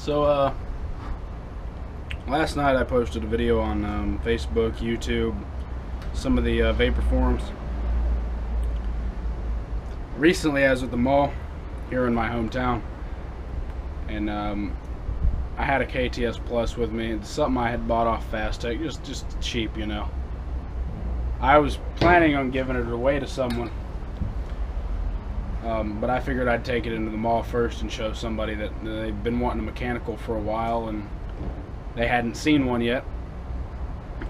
So, last night I posted a video on Facebook, YouTube, some of the vapor forums. Recently I was at the mall here in my hometown, and I had a KTS Plus with me. It's something I had bought off Fast Tech, just cheap, you know. I was planning on giving it away to someone, but I figured I'd take it into the mall first and show somebody that they've been wanting a mechanical for a while and they hadn't seen one yet.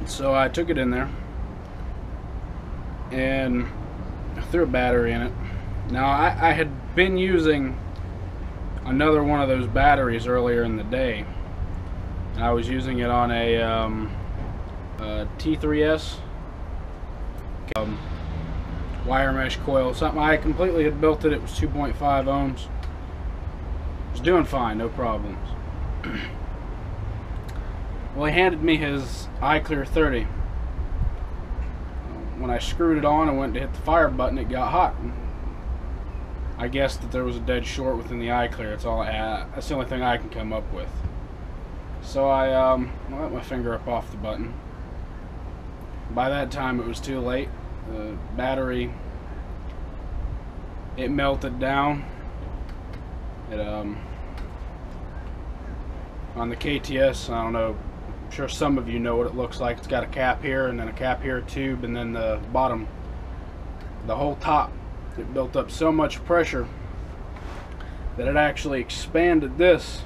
So I took it in there and I threw a battery in it. Now I had been using another one of those batteries earlier in the day. I was using it on a T3S wire mesh coil, something I completely had built it. It was 2.5 ohms. It was doing fine, no problems. Well, he handed me his iClear 30. When I screwed it on and went to hit the fire button, it got hot. I guessed that there was a dead short within the iClear. That's all I had. That's the only thing I can come up with. So I let my finger up off the button. By that time it was too late. The battery, it melted down. It on the KTS, I don't know, I'm sure some of you know what it looks like. It's got a cap here and then a cap here, tube, and then the bottom, the whole top. It built up so much pressure that it actually expanded this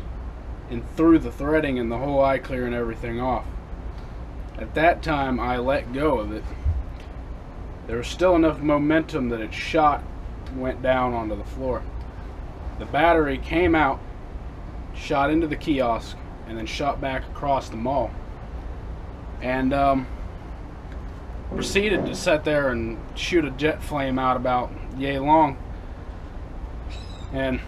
and threw the threading and the whole iClear and everything off. At that time I let go of it. There was still enough momentum that it went down onto the floor. The battery came out, shot into the kiosk, and then shot back across the mall. And proceeded to sit there and shoot a jet flame out about yay long. And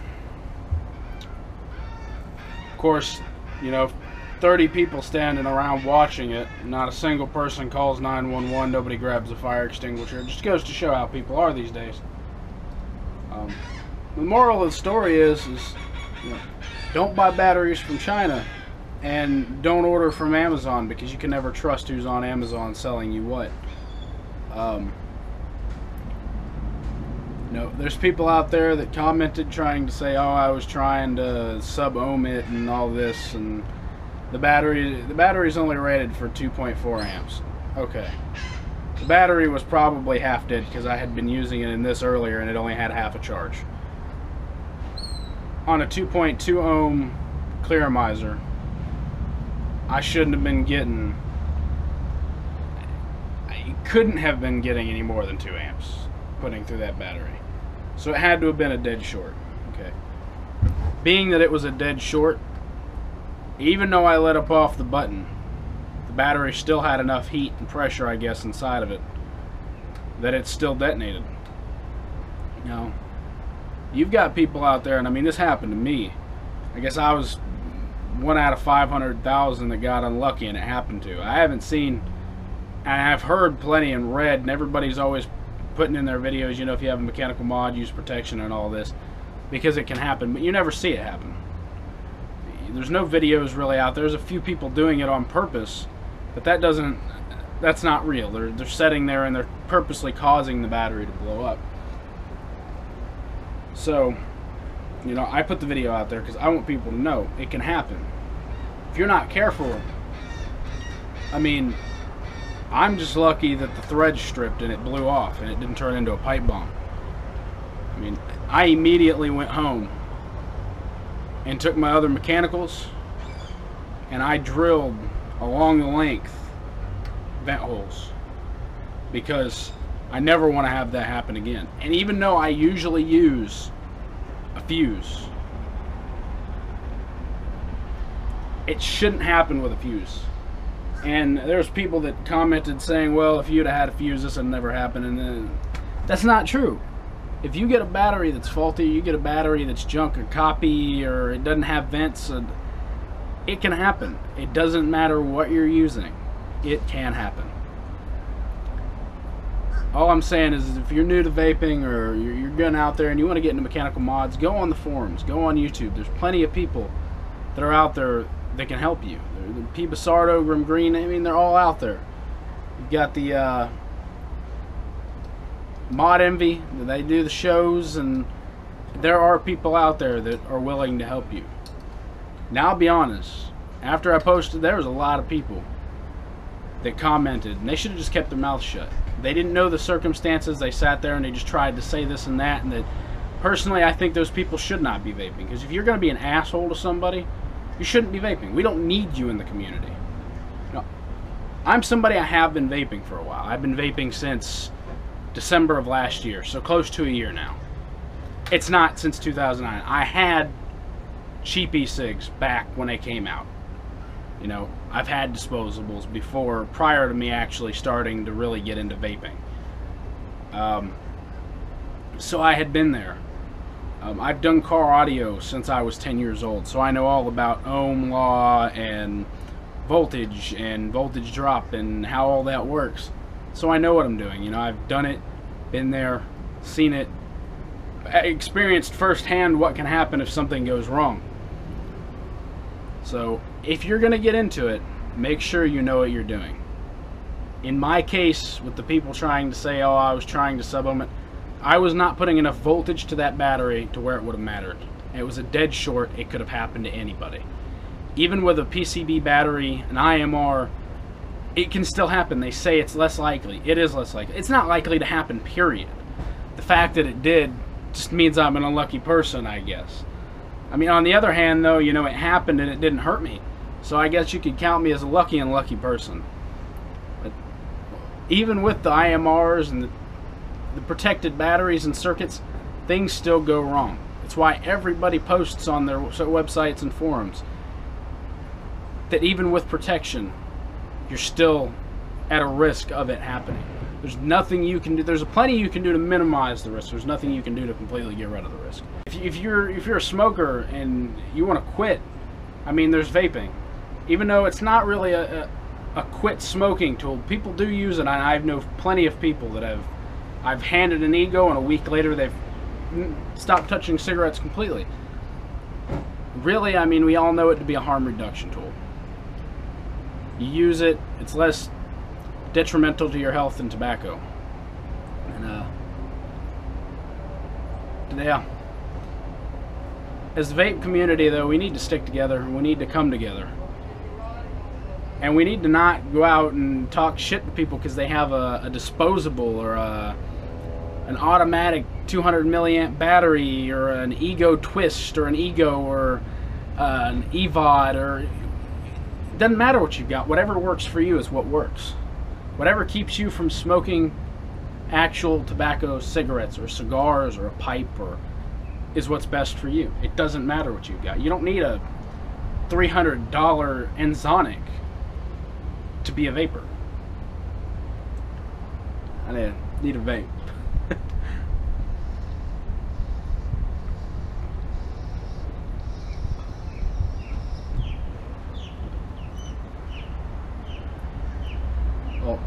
of course, you know, 30 people standing around watching it, not a single person calls 911, nobody grabs a fire extinguisher. It just goes to show how people are these days. The moral of the story is you know, don't buy batteries from China, and don't order from Amazon, because you can never trust who's on Amazon selling you what. No, there's people out there that commented trying to say, oh, I was trying to sub-ohm it and all this, and the battery's only rated for 2.4 amps. Okay. The battery was probably half dead because I had been using it in this earlier and it only had half a charge. On a 2.2 ohm clearomizer, I shouldn't have been getting, I couldn't have been getting any more than 2 amps putting through that battery. So it had to have been a dead short. Okay. Being that it was a dead short, even though I let up off the button, the battery still had enough heat and pressure, I guess, inside of it that it still detonated. You know, you've got people out there, and I mean, this happened to me. I guess I was 1 out of 500,000 that got unlucky and it happened to. I haven't seen, and I've heard plenty and read, and everybody's always putting in their videos, you know, if you have a mechanical mod, use protection and all this, because it can happen, but you never see it happen. There's no videos really out there. There's a few people doing it on purpose, but that's not real. They're sitting there and they're purposely causing the battery to blow up. So, you know, I put the video out there because I want people to know it can happen. If you're not careful, I mean, I'm just lucky that the thread stripped and it blew off and it didn't turn into a pipe bomb. I mean, I immediately went home and took my other mechanicals and I drilled along the length vent holes, because I never want to have that happen again. And even though I usually use a fuse, it shouldn't happen with a fuse. And there's people that commented saying, well, if you'd have had a fuse, this would never happen. And then that's not true. If you get a battery that's faulty, you get a battery that's junk or copy, or it doesn't have vents, it can happen. It doesn't matter what you're using. It can happen. All I'm saying is if you're new to vaping, or you're getting out there and you want to get into mechanical mods, go on the forums, go on YouTube. There's plenty of people that are out there that can help you. The P. Basardo, Grim Green, I mean, they're all out there. You've got the Mod Envy, they do the shows, and there are people out there that are willing to help you. Now, I'll be honest, after I posted, there was a lot of people that commented, and they should have just kept their mouth shut. They didn't know the circumstances. They sat there and they just tried to say this and that, and that personally, I think those people should not be vaping, because if you're going to be an asshole to somebody, you shouldn't be vaping. We don't need you in the community. You know, I'm somebody, I have been vaping for a while. I've been vaping since December of last year, so close to a year now. It's not since 2009. I had cheap e-cigs back when they came out. You know, I've had disposables before, prior to me actually starting to really get into vaping. So I had been there. I've done car audio since I was 10 years old, so I know all about ohm law and voltage drop and how all that works. So I know what I'm doing. You know, I've done it, been there, seen it, experienced firsthand what can happen if something goes wrong. So if you're going to get into it, make sure you know what you're doing. In my case, with the people trying to say, oh, I was trying to sub-ohm it, I was not putting enough voltage to that battery to where it would have mattered. It was a dead short. It could have happened to anybody. Even with a PCB battery, an IMR, it can still happen. They say it's less likely. It is less likely. It's not likely to happen, period. The fact that it did just means I'm an unlucky person, I guess. I mean, on the other hand, though, you know, it happened and it didn't hurt me. So I guess you could count me as a lucky and lucky person. But even with the IMRs and the protected batteries and circuits, things still go wrong. It's why everybody posts on their websites and forums that even with protection, you're still at a risk of it happening. There's nothing you can do. There's plenty you can do to minimize the risk. There's nothing you can do to completely get rid of the risk. If you're a smoker and you want to quit, I mean, there's vaping. Even though it's not really a quit smoking tool, people do use it. And I know plenty of people that I've handed an ego, and a week later they've stopped touching cigarettes completely. Really, I mean, we all know it to be a harm reduction tool. You use it, it's less detrimental to your health than tobacco. And yeah. As the vape community, though, we need to stick together. We need to come together. And we need to not go out and talk shit to people because they have a disposable or an automatic 200 milliamp battery or an ego twist or an ego or an EVOD, or it doesn't matter what you've got. Whatever works for you is what works. Whatever keeps you from smoking actual tobacco, cigarettes or cigars or a pipe, or is what's best for you. It doesn't matter what you've got. You don't need a $300 Enzonic to be a vapor. I need a vape. Well,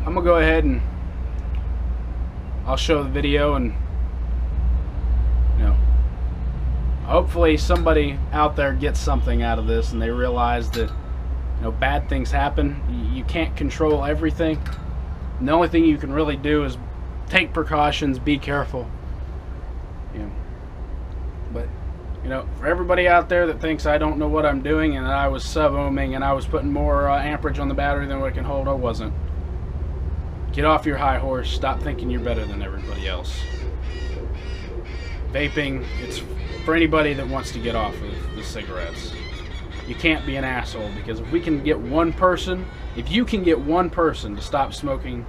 I'm gonna go ahead and I'll show the video, and you know, hopefully somebody out there gets something out of this and they realize that, you know, bad things happen. You can't control everything. And the only thing you can really do is take precautions, be careful. You know, but you know, for everybody out there that thinks I don't know what I'm doing and that I was sub-ohming and I was putting more amperage on the battery than what it can hold, I wasn't. Get off your high horse. Stop thinking you're better than everybody else. Vaping, it's for anybody that wants to get off of the cigarettes. You can't be an asshole, because if we can get one person, if you can get one person to stop smoking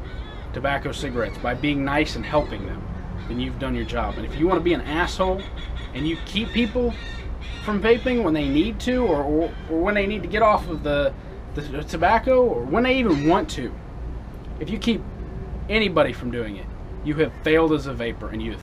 tobacco cigarettes by being nice and helping them, then you've done your job. And if you want to be an asshole and you keep people from vaping when they need to, or when they need to get off of the tobacco, or when they even want to, if you keep anybody from doing it, you have failed as a vapor, and you have